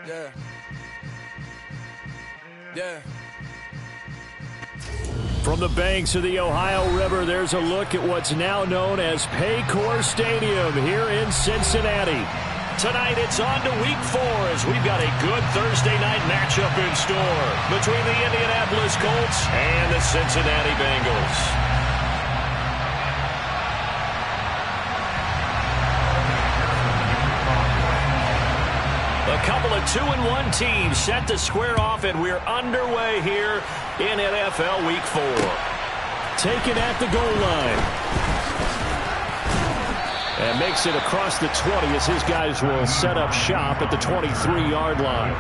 Yeah. Yeah. From the banks of the Ohio River, there's a look at what's now known as Paycor Stadium here in Cincinnati. Tonight, it's on to Week 4 as we've got a good Thursday night matchup in store between the Indianapolis Colts and the Cincinnati Bengals. A couple of 2-1 teams set to square off, and we're underway here in NFL Week 4. Taken at the goal line. And makes it across the 20 as his guys will set up shop at the 23-yard line.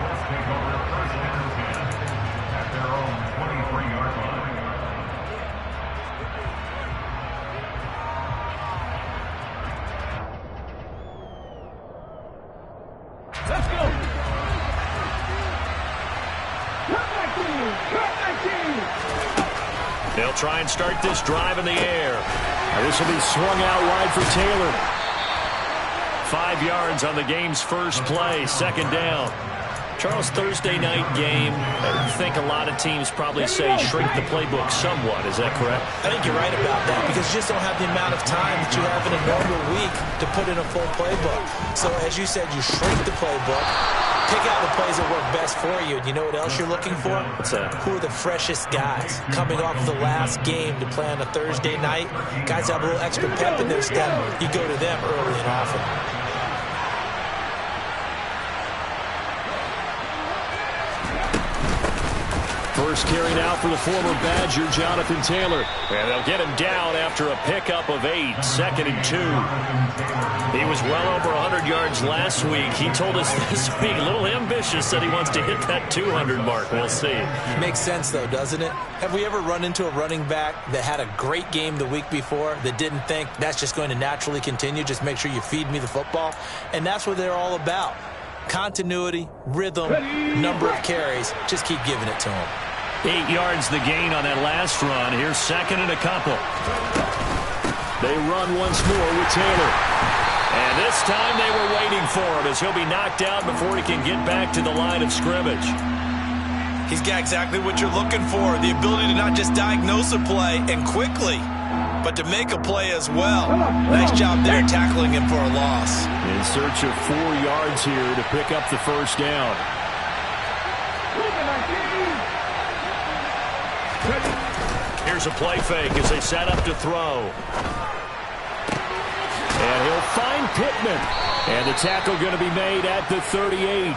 They'll try and start this drive in the air. Now this will be swung out wide for Taylor. 5 yards on the game's first play, second down. Charles, Thursday night game, I think a lot of teams probably say shrink the playbook somewhat. Is that correct? I think you're right about that because you just don't have the amount of time that you have in a normal week to put in a full playbook. So as you said, you shrink the playbook. Pick out the plays that work best for you. And you know what else you're looking for? What's that? Who are the freshest guys coming off the last game to play on a Thursday night? Guys have a little extra pep in their step. You go to them early and often. First carry now for the former Badger, Jonathan Taylor. And they'll get him down after a pickup of 8, 2nd and 2. He was well over 100 yards last week. He told us this week, a little ambitious, that he wants to hit that 200 mark. We'll see. Makes sense, though, doesn't it? Have we ever run into a running back that had a great game the week before that didn't think that's just going to naturally continue? Just make sure you feed me the football. And that's what they're all about. Continuity, rhythm, number of carries. Just keep giving it to him. 8 yards the gain on that last run. Here's second and a couple. They run once more with Taylor. And this time they were waiting for him as he'll be knocked out before he can get back to the line of scrimmage. He's got exactly what you're looking for, the ability to not just diagnose a play and quickly, but to make a play as well. Nice job there tackling him for a loss. In search of 4 yards here to pick up the first down. Here's a play fake as they set up to throw. And he'll find Pittman. And the tackle going to be made at the 38.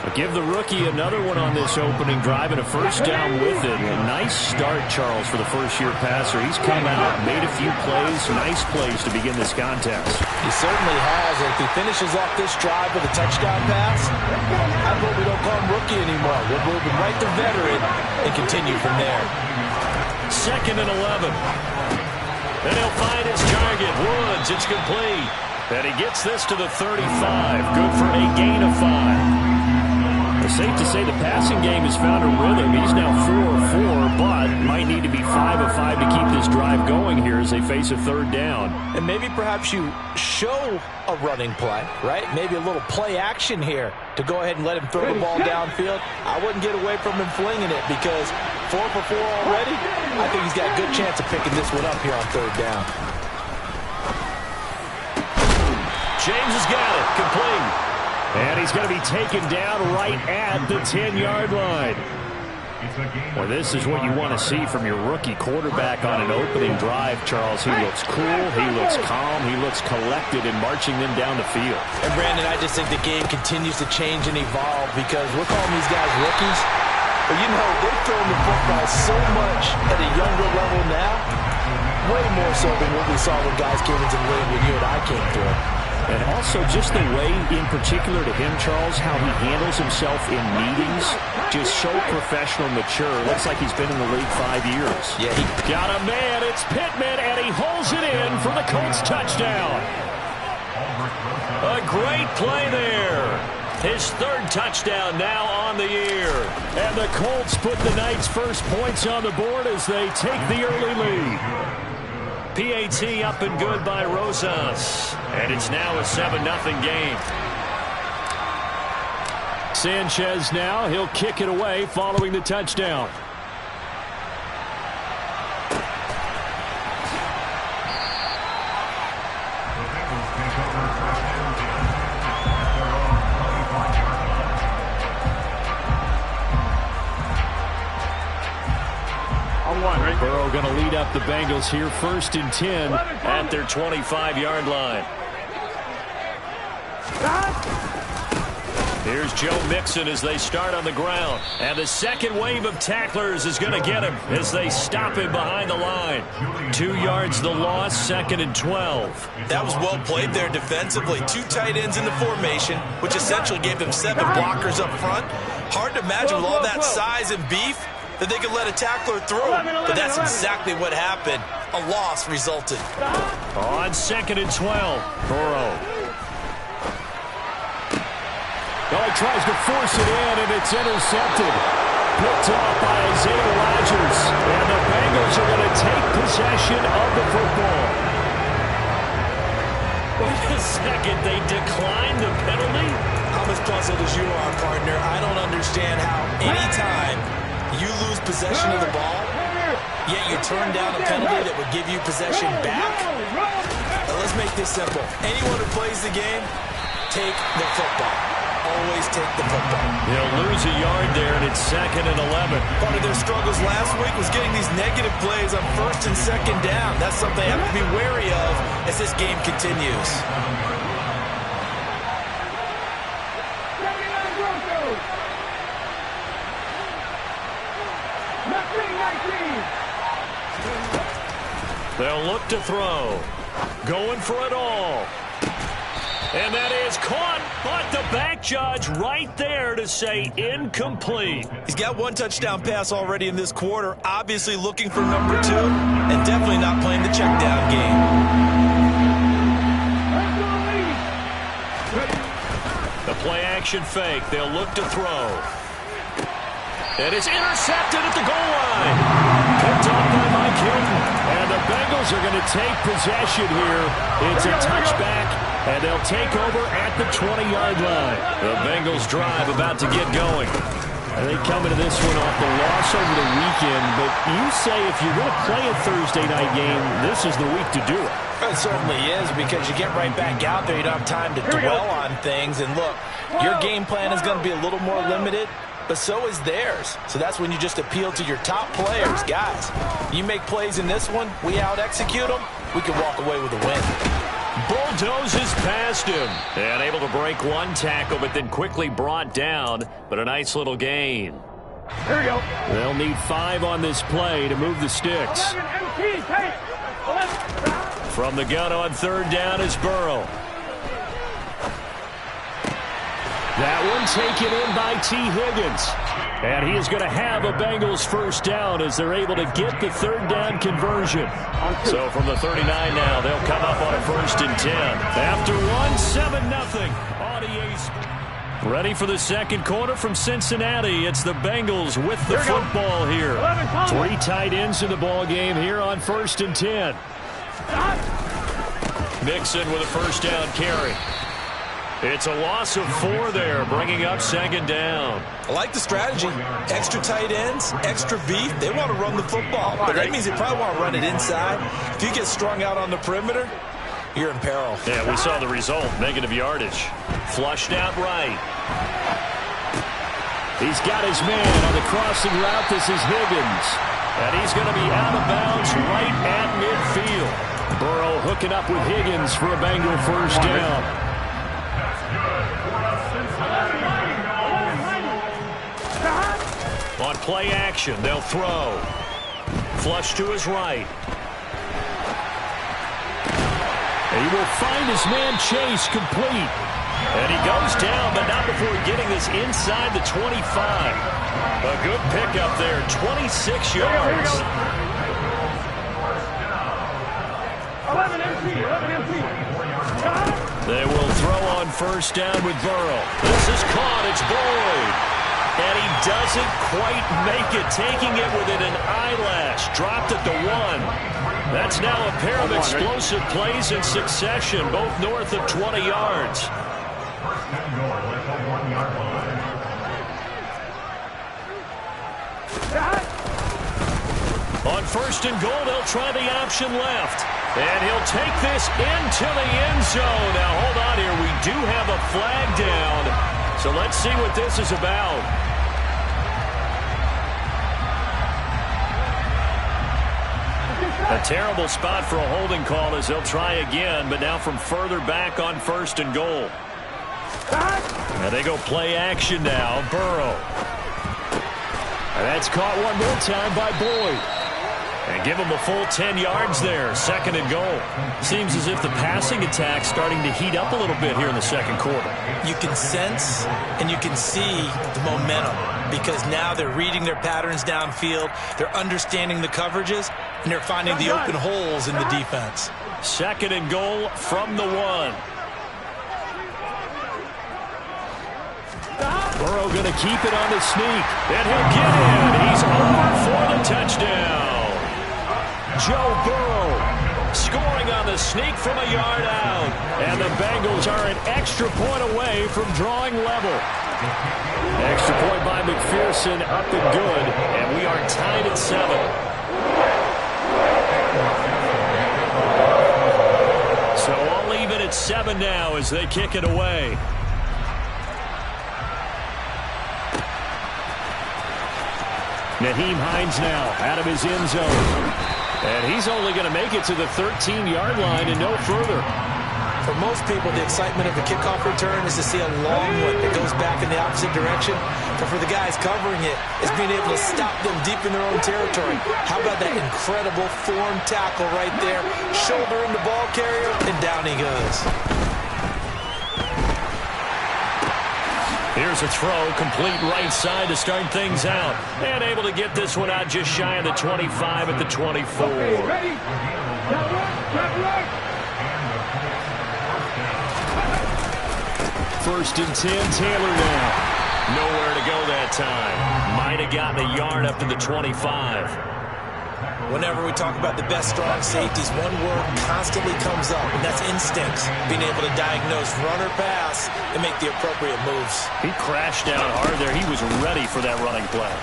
But give the rookie another one on this opening drive and a first down with it. A nice start, Charles, for the first-year passer. He's come out, made a few plays, nice plays to begin this contest. He certainly has. And if he finishes off this drive with a touchdown pass, I hope we don't call him rookie anymore. We'll move him right to veteran and continue from there. 2nd and 11. Then he'll find his target, Woods. It's complete. And he gets this to the 35. Good for a gain of 5. It's safe to say the passing game has found a rhythm. He's now 4 of 4, but might need to be 5 of 5 to keep this drive going here as they face a third down. And maybe perhaps you show a running play, right? Maybe a little play action here to go ahead and let him throw the ball downfield. I wouldn't get away from him flinging it because 4 for 4 already. I think he's got a good chance of picking this one up here on third down. James has got it. Complete. And he's going to be taken down right at the 10-yard line. Well, this is what you want to see from your rookie quarterback on an opening drive, Charles. He looks cool, he looks calm, he looks collected in marching them down the field. And, Brandon, I just think the game continues to change and evolve because we're calling these guys rookies. But, you know, they're throwing the football so much at a younger level now, way more so than what we saw when guys came into the league when you and I came through. And also just the way, in particular to him, Charles, how he handles himself in meetings, just so professional, mature. Looks like he's been in the league 5 years. Yeah, he got a man. It's Pittman, and he holds it in for the Colts touchdown. A great play there. His third touchdown now on the year. And the Colts put the night's first points on the board as they take the early lead. PAT up and good by Rosas. And it's now a 7-0 game. Sanchez now, he'll kick it away following the touchdown. Burrow going to lead up the Bengals here, 1st and 10 at their 25-yard line. Here's Joe Mixon as they start on the ground. And the second wave of tacklers is going to get him as they stop him behind the line. 2 yards the loss, 2nd and 12. That was well played there defensively. 2 tight ends in the formation, which essentially gave them 7 blockers up front. Hard to imagine with all that size and beef that they could let a tackler through. But that's exactly what happened. A loss resulted. On 2nd and 12, Burrow. Oh, he tries to force it in, and it's intercepted. Picked off by Isaiah Rodgers. And the Bengals are going to take possession of the football. Wait a second, they declined the penalty? I'm as puzzled as you are, partner. I don't understand how any time you lose possession of the ball, yet you turn down a penalty that would give you possession back. Now let's make this simple. Anyone who plays the game, take the football. Always take the football. He'll lose a yard there, and it's 2nd and 11. Part of their struggles last week was getting these negative plays on 1st and 2nd down. That's something they have to be wary of as this game continues. They'll look to throw. Going for it all. And that is caught, but the back judge right there to say incomplete. He's got 1 touchdown pass already in this quarter, obviously looking for number 2, and definitely not playing the check down game. The play action fake. They'll look to throw. And it's intercepted at the goal line. Picked up by Mike Hilton. And the Bengals are going to take possession here. It's a touchback, and they'll take over at the 20-yard line. The Bengals drive about to get going. They come into this one off the loss over the weekend, but you say if you're going to play a Thursday night game, this is the week to do it. It certainly is, because you get right back out there. You don't have time to dwell on things. And look, your game plan is going to be a little more limited, but so is theirs. So that's when you just appeal to your top players. Guys, you make plays in this one, we out-execute them, we can walk away with a win. Bulldozes past him. And able to break 1 tackle, but then quickly brought down. But a nice little gain. Here we go. They'll need 5 on this play to move the sticks. From the gun on 3rd down is Burrow. That one taken in by T. Higgins. And he is going to have a Bengals 1st down as they're able to get the 3rd down conversion. So from the 39 now, they'll come up on a 1st and 10. After 1, 7-0. Ready for the 2nd quarter from Cincinnati. It's the Bengals with the football here. 3 tight ends in the ball game here on 1st and 10. Mixon with a 1st down carry. It's a loss of 4 there, bringing up 2nd down. I like the strategy. Extra tight ends, extra beef. They want to run the football, but that means they probably want to run it inside. If you get strung out on the perimeter, you're in peril. Yeah, we saw the result, negative yardage. Flushed out right. He's got his man on the crossing route. This is Higgins. And he's going to be out of bounds right at midfield. Burrow hooking up with Higgins for a Bengal 1st down. On play action, they'll throw. Flush to his right. And he will find his man Chase complete. And he goes down, but not before getting this inside the 25. A good pickup there, 26 yards. 11 empty. They will throw on 1st down with Burrow. This is caught. It's Boyd. And he doesn't quite make it, taking it within an eyelash. Dropped at the 1. That's now a pair of explosive plays in succession, both north of 20 yards. first and goal. They'll try the option left. And he'll take this into the end zone. Now, hold on here. We do have a flag down. So let's see what this is about. A terrible spot for a holding call as they'll try again, but now from further back on first and goal. And they go play action now. Burrow. And that's caught one more time by Boyd. And give him a full 10 yards there. Second and goal. Seems as if the passing attack's starting to heat up a little bit here in the second quarter. You can sense and you can see the momentum because now they're reading their patterns downfield. They're understanding the coverages, and they're finding the open holes in the defense. Second and goal from the 1. Burrow going to keep it on the sneak. And he'll get in. He's over for the touchdown. Joe Burrow scoring on the sneak from a yard out. And the Bengals are an extra point away from drawing level. Extra point by McPherson, up and good. And we are tied at 7. So all even at 7 now as they kick it away. Nyheim Hines now out of his end zone. And he's only going to make it to the 13-yard line and no further. For most people, the excitement of a kickoff return is to see a long one that goes back in the opposite direction. But for the guys covering it, it's being able to stop them deep in their own territory. How about that incredible form tackle right there? Shouldering the ball carrier, and down he goes. Here's a throw, complete right side to start things out. And able to get this one out just shy of the 25 at the 24. Okay, ready? First and 10, Taylor now. Nowhere to go that time. Might have gotten a yard up to the 25. Whenever we talk about the best strong safeties, one word constantly comes up, and that's instincts. Being able to diagnose run or pass and make the appropriate moves. He crashed down hard there. He was ready for that running play.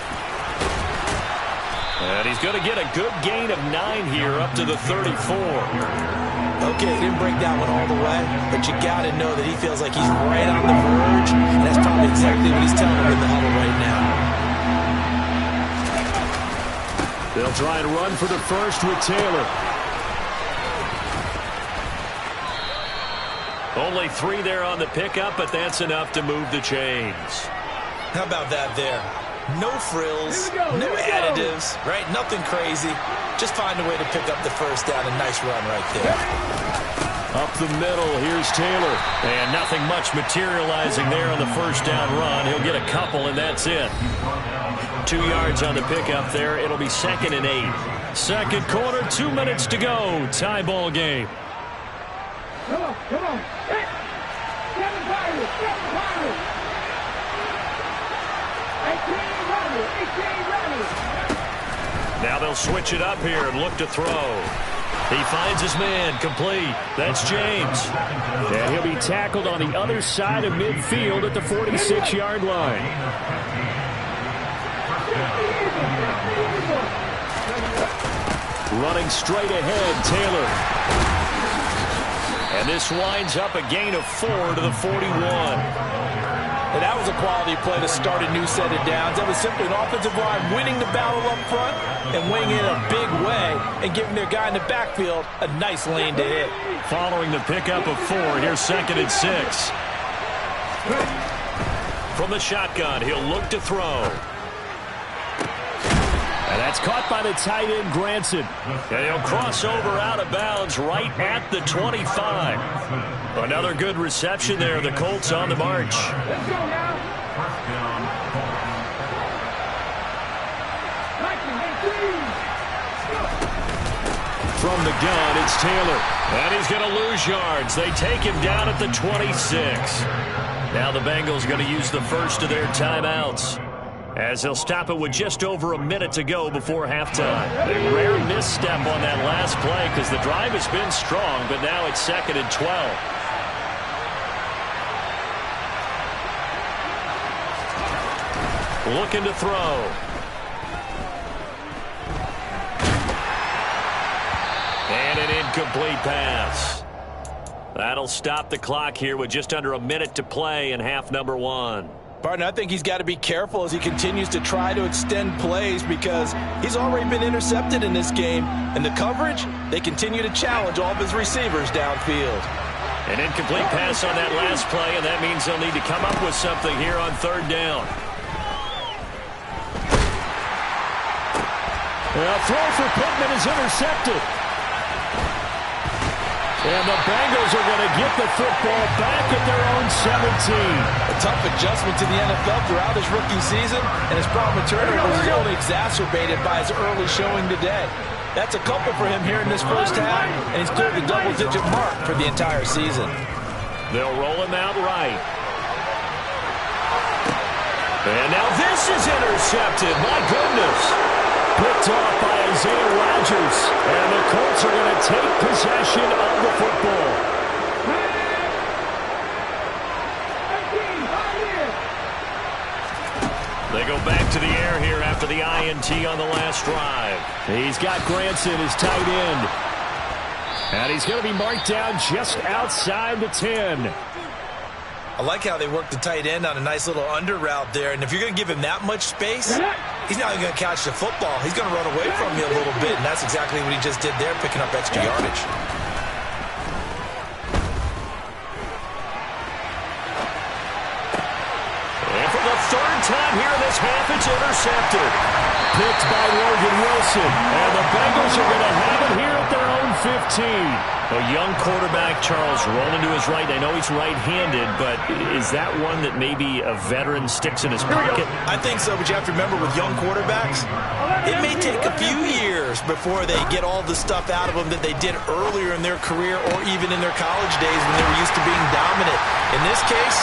And he's going to get a good gain of 9 here up to the 34. Okay, he didn't break that one all the way, but you got to know that he feels like he's right on the verge, and that's probably exactly what he's telling him in the huddle right now. They'll try and run for the first with Taylor. Only 3 there on the pickup, but that's enough to move the chains. How about that there? No frills, no additives, right? Nothing crazy. Just find a way to pick up the first down. A nice run right there. Up the middle, here's Taylor. And nothing much materializing there on the first down run. He'll get a couple, and that's it. 2 yards on the pickup there. It'll be 2nd and 8. Second quarter, 2 minutes to go. Tie ball game. Come on, come on. Seven Pirates. 18 runners. Now they'll switch it up here and look to throw. He finds his man, complete. That's James. And he'll be tackled on the other side of midfield at the 46-yard line. Running straight ahead, Taylor. And this winds up a gain of 4 to the 41. And that was a quality play to start a new set of downs. That was simply an offensive line winning the battle up front and winning in a big way and giving their guy in the backfield a nice lane to hit. Following the pickup of 4, here's 2nd and 6. From the shotgun, he'll look to throw. And that's caught by the tight end, Granson. And he'll cross over out of bounds right at the 25. Another good reception there. The Colts on the march. Let's go now. From the gun, it's Taylor. And he's going to lose yards. They take him down at the 26. Now the Bengals going to use the first of their timeouts, as he'll stop it with just over a minute to go before halftime. A rare misstep on that last play because the drive has been strong, but now it's 2nd and 12. Looking to throw. incomplete pass. That'll stop the clock here with just under a minute to play in half number 1. Partner, I think he's got to be careful as he continues to try to extend plays because he's already been intercepted in this game. And the coverage, they continue to challenge all of his receivers downfield. An incomplete pass on that last play, and that means they'll need to come up with something here on 3rd down. A throw for Pittman is intercepted. And the Bengals are going to get the football back at their own 17. A tough adjustment to the NFL throughout his rookie season, and his problem with turnovers is only exacerbated by his early showing today. That's a couple for him here in this first half, and he's cleared the double-digit mark for the entire season. They'll roll him out right. And now this is intercepted. My goodness. Picked off by Isaiah Rodgers. And the Colts are going to take possession of the football. They go back to the air here after the INT on the last drive. He's got Granson, his tight end. And he's going to be marked down just outside the 10. I like how they work the tight end on a nice little under route there. And if you're going to give him that much space, he's not going to catch the football. He's going to run away from you a little bit. And that's exactly what he just did there, picking up extra yardage. And for the 3rd time here in this half, it's intercepted. Picked by Logan Wilson. And the Bengals are going to have it here at their own 15. A young quarterback, Charles, rolling to his right. I know he's right-handed, but is that one that maybe a veteran sticks in his pocket? I think so, but you have to remember with young quarterbacks, it may take a few years before they get all the stuff out of them that they did earlier in their career or even in their college days when they were used to being dominant. In this case,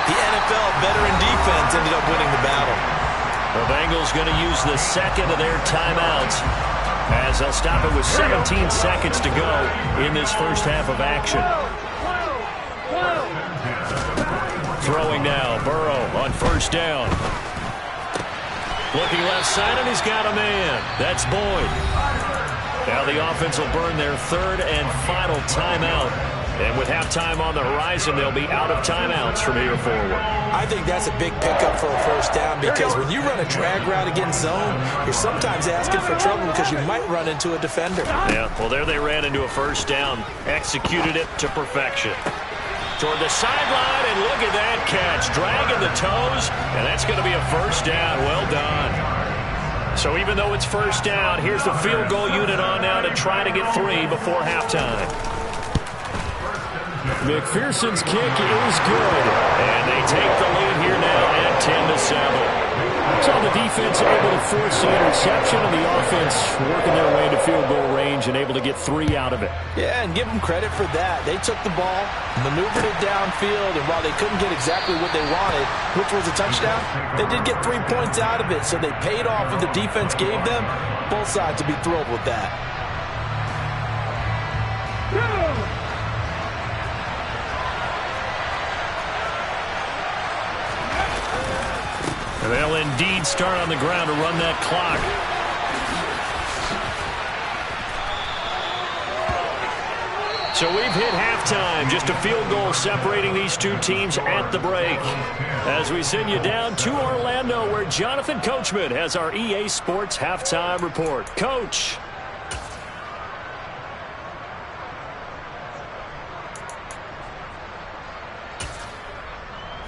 the NFL veteran defense ended up winning the battle. The Bengals going to use the second of their timeouts as they'll stop it with 17 seconds to go in this first half of action. Throwing now, Burrow on 1st down. Looking left side, and he's got a man. That's Boyd. Now the offense will burn their 3rd and final timeout. And with halftime on the horizon, they'll be out of timeouts from here forward. I think that's a big pickup for a 1st down because when you run a drag route against zone, you're sometimes asking for trouble because you might run into a defender. Yeah, well, there they ran into a 1st down. Executed it to perfection. Toward the sideline, and look at that catch. Dragging the toes, and that's going to be a 1st down. Well done. So even though it's 1st down, here's the field goal unit on now to try to get 3 before halftime. McPherson's kick is good. And they take the lead here now at 10-7. So the defense able to force the interception, and the offense working their way to field goal range and able to get 3 out of it. Yeah, and give them credit for that. They took the ball, maneuvered it downfield, and while they couldn't get exactly what they wanted, which was a touchdown, they did get 3 points out of it, so they paid off what the defense gave them. Both sides will be thrilled with that. They'll indeed start on the ground to run that clock. So we've hit halftime. Just a field goal separating these two teams at the break. As we send you down to Orlando, where Jonathan Coachman has our EA Sports halftime report. Coach.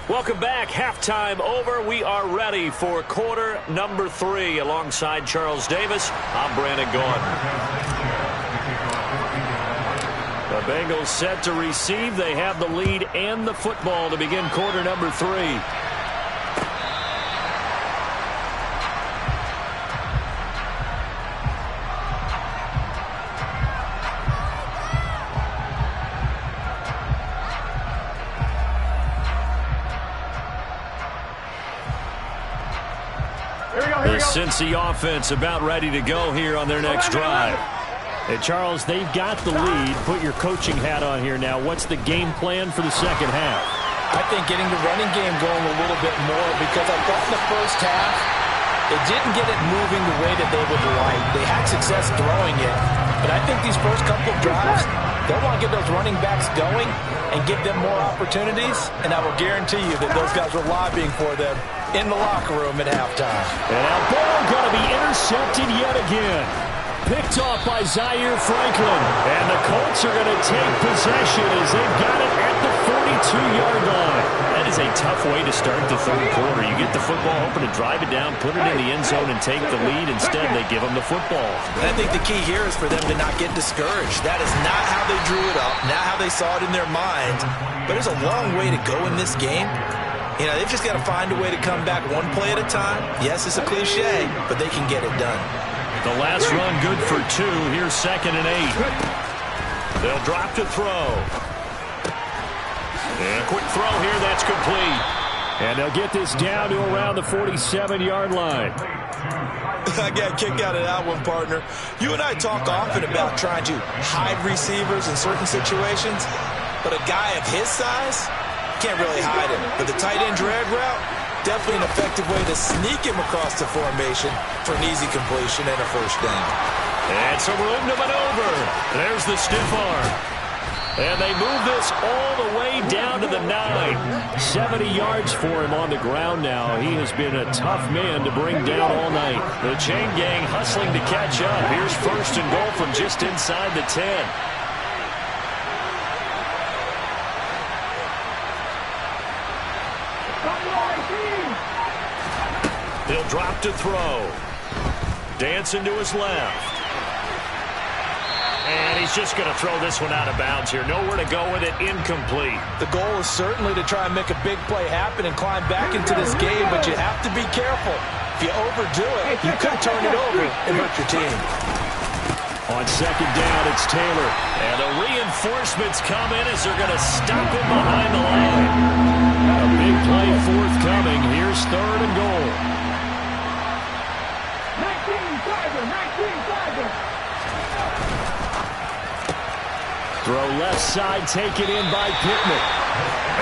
Welcome back. Halftime over. We are ready for quarter number 3. Alongside Charles Davis, I'm Brandon Gordon. The Bengals set to receive. They have the lead and the football to begin quarter number 3. The Cincy offense about ready to go here on their next drive. Hey, Charles, they've got the lead. Put your coaching hat on here now. What's the game plan for the second half? I think getting the running game going a little bit more because I thought in the first half they didn't get it moving the way that they would like. They had success throwing it, But I think these first couple of drives, they'll want to get those running backs going and give them more opportunities, and I will guarantee you that those guys were lobbying for them in the locker room at halftime. And now Burrow going to be intercepted yet again. Picked off by Zaire Franklin. And the Colts are going to take possession as they've got it at the 42-yard line. That is a tough way to start the third quarter. You get the football, hoping to drive it down, put it in the end zone, and take the lead. Instead, they give them the football. And I think the key here is for them to not get discouraged. That is not how they drew it up, not how they saw it in their mind. But there's a long way to go in this game. You know, they've just got to find a way to come back one play at a time. Yes, it's a cliche, but they can get it done. The last run good for 2. Here's 2nd and 8. They'll drop to throw. And a quick throw here. That's complete. And they'll get this down to around the 47-yard line. I got kicked out of that one, partner. You and I talk often about trying to hide receivers in certain situations, but a guy of his size can't really hide him. But the tight end drag route, definitely an effective way to sneak him across the formation for an easy completion and a first down. And some room to maneuver. There's the stiff arm. And they move this all the way down to the 9. 70 yards for him on the ground now. He has been a tough man to bring down all night. The chain gang hustling to catch up. Here's 1st and goal from just inside the 10. He'll drop to throw. Dancing to his left. And he's just going to throw this one out of bounds here. Nowhere to go with it. Incomplete. The goal is certainly to try and make a big play happen and climb back into this game, but you have to be careful. If you overdo it, you could turn it over and hurt your team. On 2nd down, it's Taylor. And the reinforcements come in as they're going to stop him behind the line. A big play forthcoming. Here's 3rd and goal. 19-5. Throw left side, taken in by Pittman.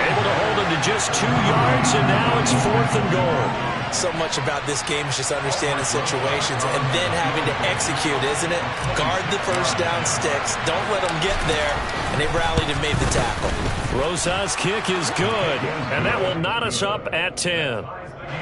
Able to hold him to just 2 yards, and now it's 4th and goal. So much about this game is just understanding situations and then having to execute, isn't it? Guard the first down sticks. Don't let them get there. And they rallied and made the tackle. Rosas' kick is good, and that will knot us up at 10.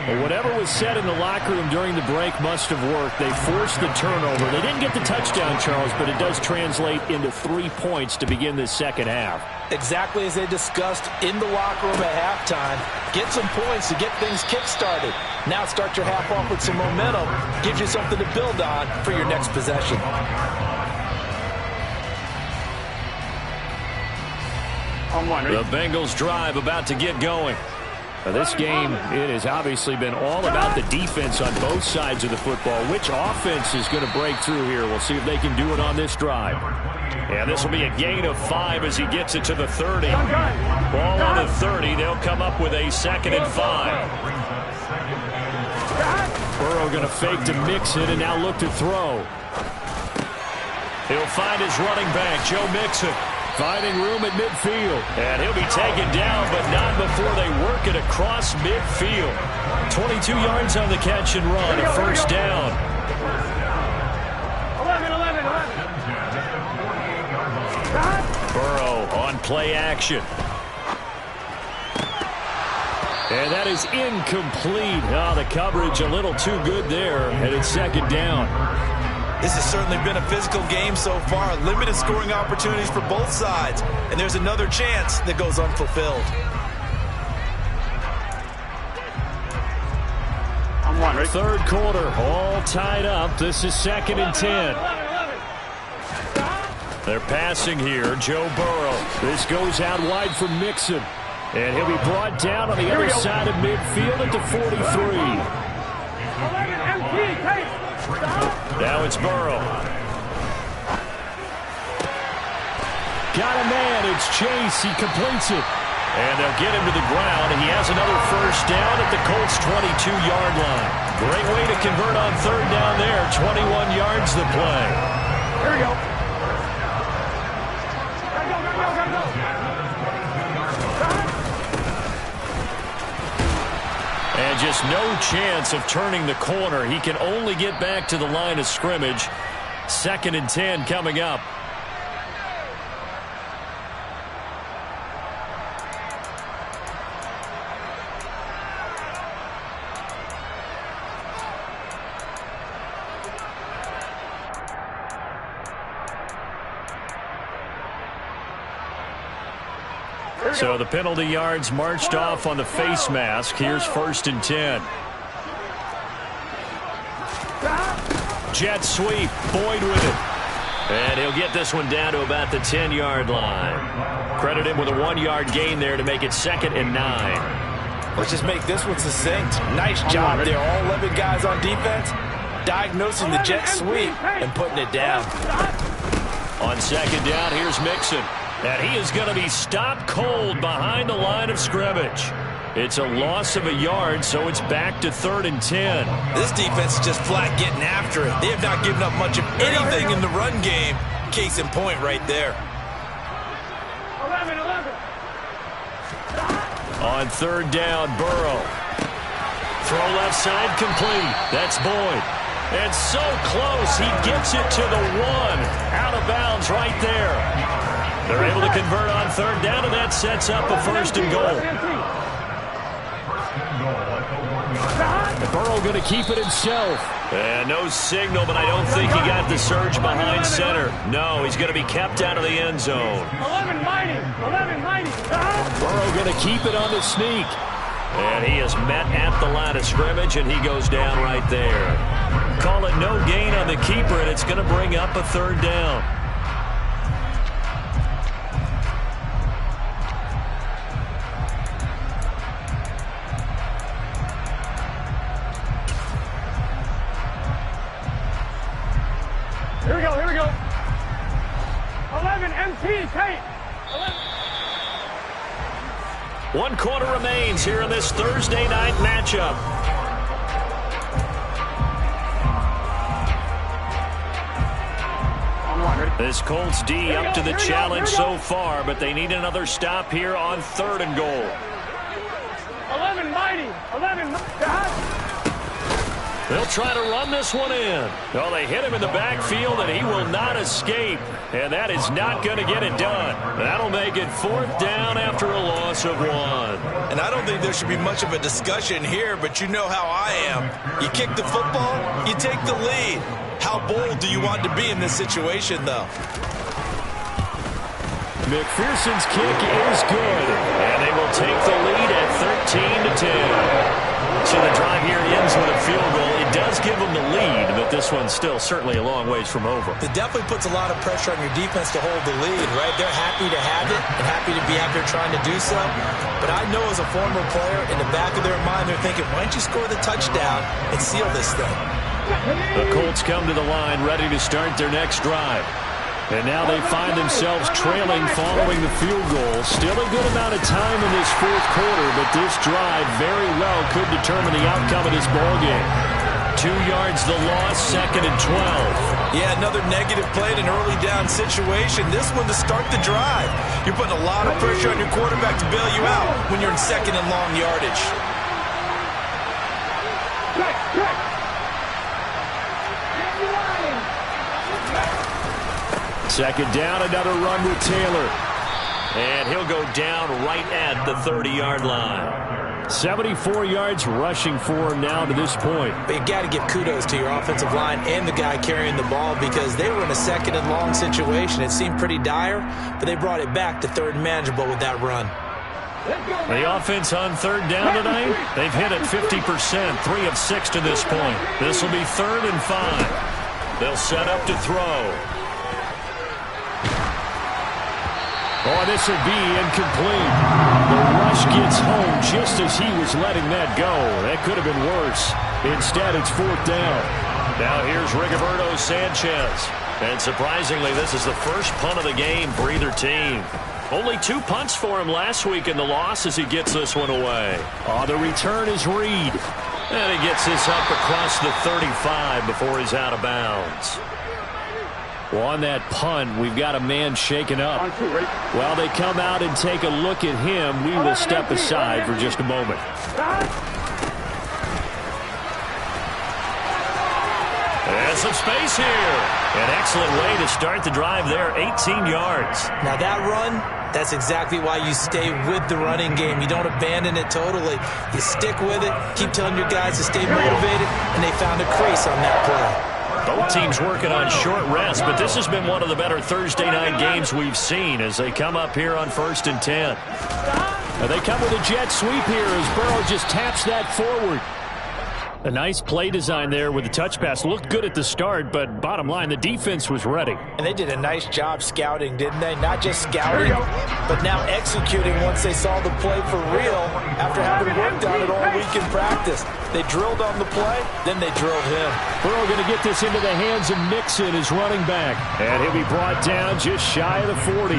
Well, whatever was said in the locker room during the break must have worked. They forced the turnover. They didn't get the touchdown, Charles, but it does translate into 3 points to begin this second half. Exactly as they discussed in the locker room at halftime. Get some points to get things kick-started. Now start your half off with some momentum. Gives you something to build on for your next possession. The Bengals drive about to get going. Now, this game, it has obviously been all about the defense on both sides of the football. Which offense is going to break through here? We'll see if they can do it on this drive. And this will be a gain of 5 as he gets it to the 30. Ball on the 30. They'll come up with a 2nd and 5. Burrow going to fake to Mixon and now look to throw. He'll find his running back, Joe Mixon. Finding room at midfield. And he'll be taken down, but not before they work it across midfield. 22 yards on the catch and run, a first down. 11. Burrow on play action. And that is incomplete. Oh, the coverage a little too good there, and it's 2nd down. This has certainly been a physical game so far. Limited scoring opportunities for both sides. And there's another chance that goes unfulfilled. Third quarter, all tied up. This is 2nd and 10. They're passing here, Joe Burrow. This goes out wide for Mixon. And he'll be brought down on the other side of midfield at the 43. Now it's Burrow. Got a man. It's Chase. He completes it. And they'll get him to the ground. And he has another first down at the Colts' 22-yard line. Great way to convert on 3rd down there. 21 yards the play. Here we go. And just no chance of turning the corner. He can only get back to the line of scrimmage. 2nd and 10 coming up. So the penalty yards marched off on the face mask. Here's 1st and 10. Jet sweep. Boyd with it. And he'll get this one down to about the 10-yard line. Credit him with a 1-yard gain there to make it 2nd and 9. Let's just make this one succinct. Nice job there. All 11 guys on defense diagnosing the jet sweep and putting it down. On 2nd down, here's Mixon. And he is going to be stopped cold behind the line of scrimmage. It's a loss of a yard, so it's back to 3rd and 10. This defense is just flat getting after it. They have not given up much of anything in the run game. Case in point right there. 11. On 3rd down, Burrow. Throw left side complete. That's Boyd. And so close, he gets it to the 1. Out of bounds right there. They're able to convert on 3rd down, and that sets up a 1st and goal. And Burrow going to keep it himself. And no signal, but I don't think he got the surge behind center. No, he's going to be kept out of the end zone. 11 mighty. Burrow going to keep it on the sneak. And he is met at the line of scrimmage, and he goes down right there. Call it no gain on the keeper, and it's going to bring up a 3rd down. Here we go. 11 MT tight. 1 quarter remains here in this Thursday night matchup. This Colts D up to the challenge so far, but they need another stop here on 3rd and goal. 11 mighty. 11 mighty. They'll try to run this one in. Well, they hit him in the backfield, and he will not escape. And that is not going to get it done. That'll make it 4th down after a loss of 1. And I don't think there should be much of a discussion here, but you know how I am. You kick the football, you take the lead. How bold do you want to be in this situation, though? McPherson's kick is good. And they will take the lead at 13-10. So the drive here ends with a field goal. It does give them the lead, but this one's still certainly a long ways from over. It definitely puts a lot of pressure on your defense to hold the lead, right? They're happy to have it and happy to be out there trying to do so. But I know as a former player, in the back of their mind, they're thinking, why don't you score the touchdown and seal this thing? The Colts come to the line ready to start their next drive. And now they find themselves trailing following the field goal. Still a good amount of time in this 4th quarter, but this drive very well could determine the outcome of this ballgame. 2 yards the loss, 2nd and 12. Yeah, another negative play in an early down situation. This one to start the drive. You're putting a lot of pressure on your quarterback to bail you out when you're in 2nd and long yardage. 2nd down, another run with Taylor. And he'll go down right at the 30-yard line. 74 yards rushing for him now to this point. But you got to give kudos to your offensive line and the guy carrying the ball because they were in a 2nd and long situation. It seemed pretty dire, but they brought it back to 3rd and manageable with that run. The offense on 3rd down tonight, they've hit it 50%, 3 of 6 to this point. This will be 3rd and 5. They'll set up to throw. Oh, this will be incomplete. The rush gets home just as he was letting that go. That could have been worse. Instead, it's 4th down. Now here's Rigoberto Sanchez. And surprisingly, this is the first punt of the game for either team. Only 2 punts for him last week in the loss as he gets this one away. Oh, the return is Reed. And he gets this up across the 35 before he's out of bounds. Well, on that punt, we've got a man shaken up. While they come out and take a look at him, we will step aside for just a moment. And has some space here. An excellent way to start the drive there, 18 yards. Now that run, that's exactly why you stay with the running game. You don't abandon it totally. You stick with it, keep telling your guys to stay motivated, and they found a crease on that play. Both teams working on short rest, but this has been one of the better Thursday night games we've seen as they come up here on 1st and 10. Now they come with a jet sweep here as Burrow just taps that forward. A nice play design there with the touch pass. Looked good at the start, but bottom line, the defense was ready. And they did a nice job scouting, didn't they? Not just scouting, but now executing once they saw the play for real after having worked on it all week in practice. They drilled on the play, then they drilled him. Burrow going to get this into the hands of Mixon, his running back. And he'll be brought down just shy of the 40.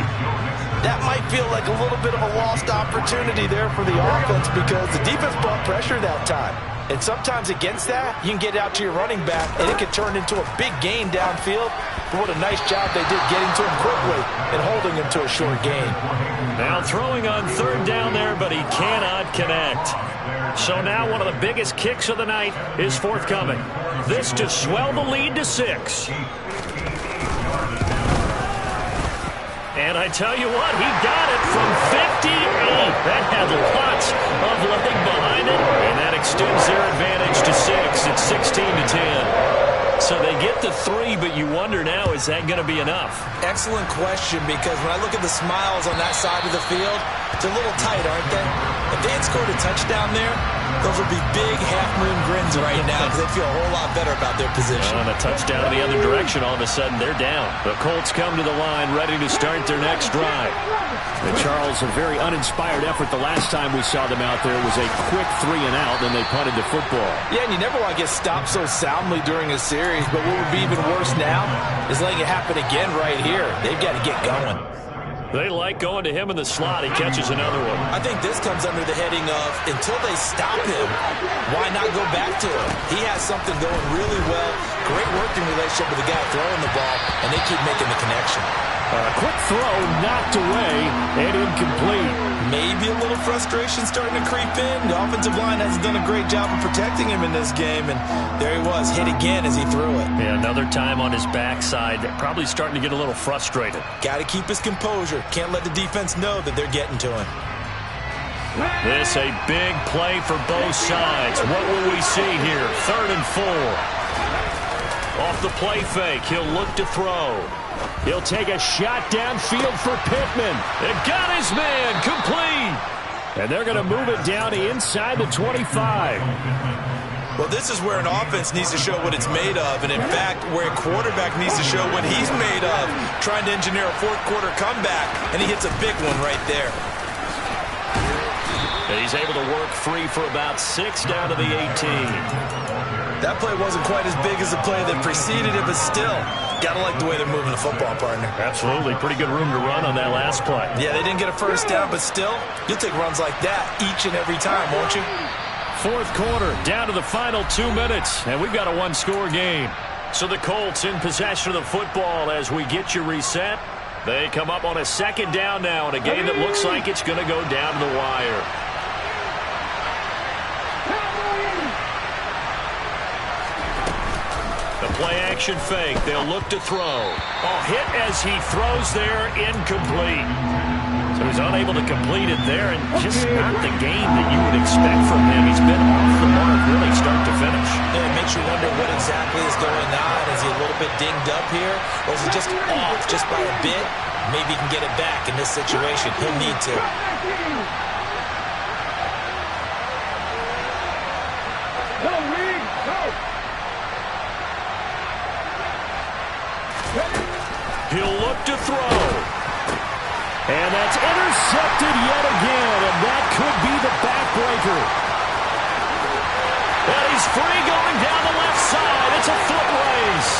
That might feel like a little bit of a lost opportunity there for the offense because the defense brought pressure that time. And sometimes against that, you can get out to your running back, and it can turn into a big gain downfield. But what a nice job they did getting to him quickly and holding him to a short gain. Now throwing on 3rd down there, but he cannot connect. So now one of the biggest kicks of the night is forthcoming. This to swell the lead to 6. And I tell you what, he got it from 58. That had lots of leg behind it. And that extends their advantage to 6. It's 16-10. So they get the 3, but you wonder now, is that going to be enough? Excellent question, because when I look at the smiles on that side of the field, it's a little tight, aren't they? If they had scored a touchdown there, those would be big half-moon grins right now because they feel a whole lot better about their position. On a touchdown in the other direction, all of a sudden they're down. The Colts come to the line ready to start their next drive. And Charles, a very uninspired effort the last time we saw them out there was a quick 3 and out, then they punted the football. Yeah, and you never want to get stopped so soundly during a series, but what would be even worse now is letting it happen again right here. They've got to get going. They like going to him in the slot. He catches another one. I think this comes under the heading of until they stop him, why not go back to him? He has something going really well. Great working relationship with the guy throwing the ball, and they keep making the connection. Quick throw knocked away and incomplete. Maybe a little frustration starting to creep in. The offensive line hasn't done a great job of protecting him in this game, and there he was, hit again as he threw it. Yeah, another time on his backside, probably starting to get a little frustrated. Got to keep his composure. Can't let the defense know that they're getting to him. This a big play for both sides. What will we see here? 3rd and 4. Off the play fake, he'll look to throw. He'll take a shot downfield for Pittman. It got his man, complete. And they're going to move it down to inside the 25. Well, this is where an offense needs to show what it's made of, and in fact, where a quarterback needs to show what he's made of, trying to engineer a 4th quarter comeback, and he hits a big one right there. And he's able to work free for about 6 down to the 18. That play wasn't quite as big as the play that preceded it, but still, gotta like the way they're moving the football, partner. Absolutely. Pretty good room to run on that last play. Yeah, they didn't get a first down, but still, you'll take runs like that each and every time, won't you? 4th quarter, down to the final 2 minutes, and we've got a 1-score game. So the Colts in possession of the football as we get you reset. They come up on a 2nd down now in a game that looks like it's going to go down to the wire. The play-action fake. They'll look to throw. Oh, hit as he throws there, incomplete. So he's unable to complete it there, and just not the game that you would expect from him. He's been off the mark really start to finish. Yeah, it makes you wonder what exactly is going on. Is he a little bit dinged up here? Or is he just off just by a bit? Maybe he can get it back in this situation. He'll need to. Go, Reed, go! He'll look to throw. And that's intercepted yet again, and that could be the backbreaker. And he's free going down the left side. It's a foot race.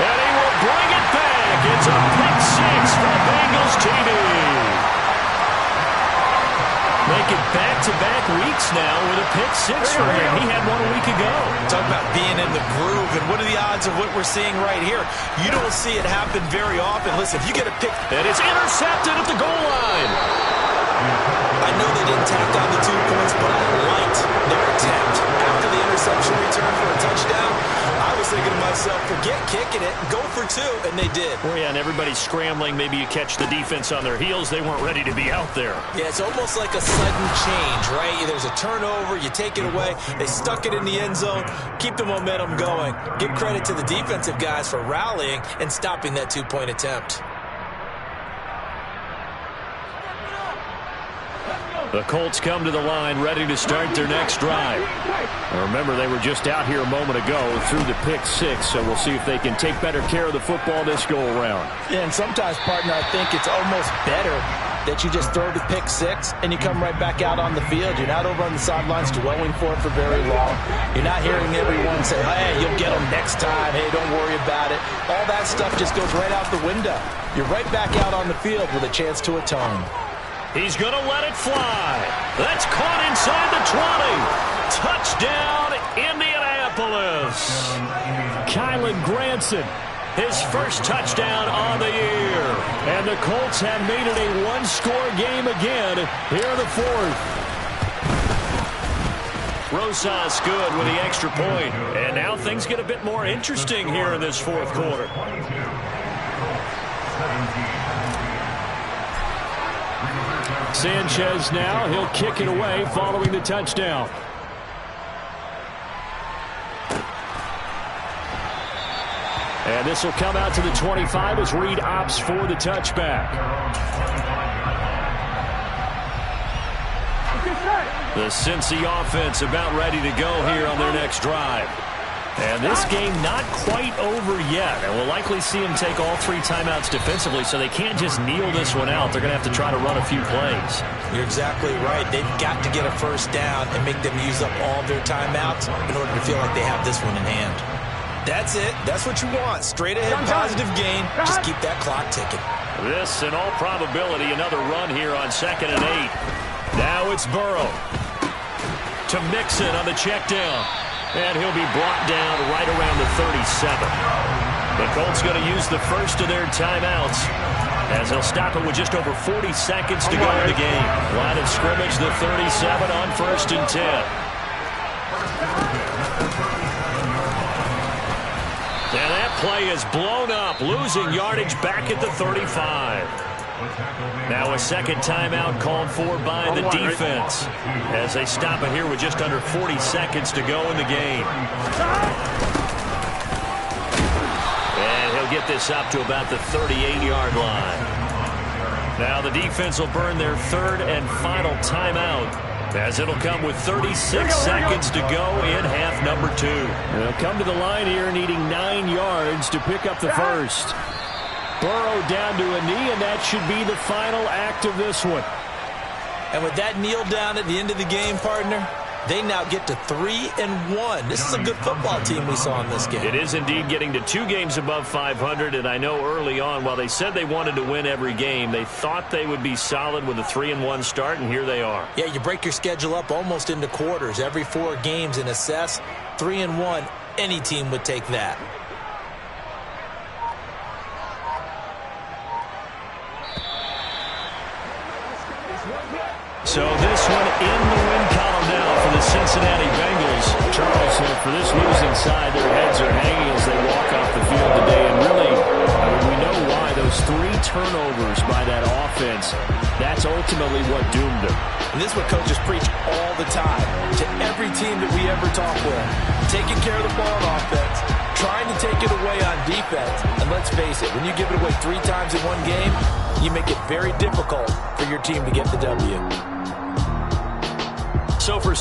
And he will bring it back. It's a pick 6 for the Bengals TV. Making back-to-back weeks now with a pick 6 for him. He had one a week ago. Talk about being in the groove, and what are the odds of what we're seeing right here? You don't see it happen very often. Listen, if you get a pick... And it's intercepted at the goal line. I know they didn't tack on the 2 points, but I liked their attempt. After the interception return for a touchdown, I was too, and they did. Well, yeah, and everybody's scrambling. Maybe you catch the defense on their heels. They weren't ready to be out there. Yeah, it's almost like a sudden change, right? There's a turnover, you take it away, they stuck it in the end zone, keep the momentum going. Give credit to the defensive guys for rallying and stopping that two-point attempt. The Colts come to the line ready to start their next drive. Remember, they were just out here a moment ago through the pick six, so we'll see if they can take better care of the football this go-around. Yeah, and sometimes, partner, I think it's almost better that you just throw the pick six and you come right back out on the field. You're not over on the sidelines dwelling for it for very long. You're not hearing everyone say, hey, you'll get them next time. Hey, don't worry about it. All that stuff just goes right out the window. You're right back out on the field with a chance to atone. He's going to let it fly. That's caught inside the 20. Touchdown, Indianapolis. Kylan Granson, his first touchdown on the year. And the Colts have made it a one-score game again here in the fourth. Rosas good with the extra point. And now things get a bit more interesting here in this fourth quarter. Sanchez now, he'll kick it away following the touchdown. And this will come out to the 25 as Reed opts for the touchback. The Cincy offense about ready to go here on their next drive. And this game not quite over yet. And we'll likely see them take all three timeouts defensively, so they can't just kneel this one out. They're going to have to try to run a few plays. You're exactly right. They've got to get a first down and make them use up all their timeouts in order to feel like they have this one in hand. That's it. That's what you want. Straight ahead, positive gain. Just keep that clock ticking. This, in all probability, another run here on 2nd and 8. Now it's Burrow to Mixon on the check down. And he'll be brought down right around the 37. The Colts going to use the first of their timeouts as they'll stop it with just over 40 seconds to go in the game. Line of scrimmage, the 37 on 1st and 10. And that play is blown up, losing yardage back at the 35. Now a second timeout called for by the defense as they stop it here with just under 40 seconds to go in the game. And he'll get this up to about the 38-yard line. Now the defense will burn their third and final timeout as it'll come with 36 seconds to go in half number 2. They'll come to the line here needing 9 yards to pick up the first. Burrow down to a knee, and that should be the final act of this one. And with that kneel down at the end of the game, partner, they now get to 3-1. This is a good football team we saw in this game. It is indeed getting to 2 games above 500, and I know early on, while they said they wanted to win every game, they thought they would be solid with a 3-1 start, and here they are. Yeah, you break your schedule up almost into quarters, every 4 games, and assess 3-1. Any team would take that. So this one in the win column now for the Cincinnati Bengals. Charles, for this losing side, their heads are hanging as they walk off the field today. And really, we know why. Those 3 turnovers by that offense, that's ultimately what doomed them. And this is what coaches preach all the time to every team that we ever talk with. Taking care of the ball on offense, trying to take it away on defense. And let's face it, when you give it away 3 times in one game, you make it very difficult for your team to get the W. So for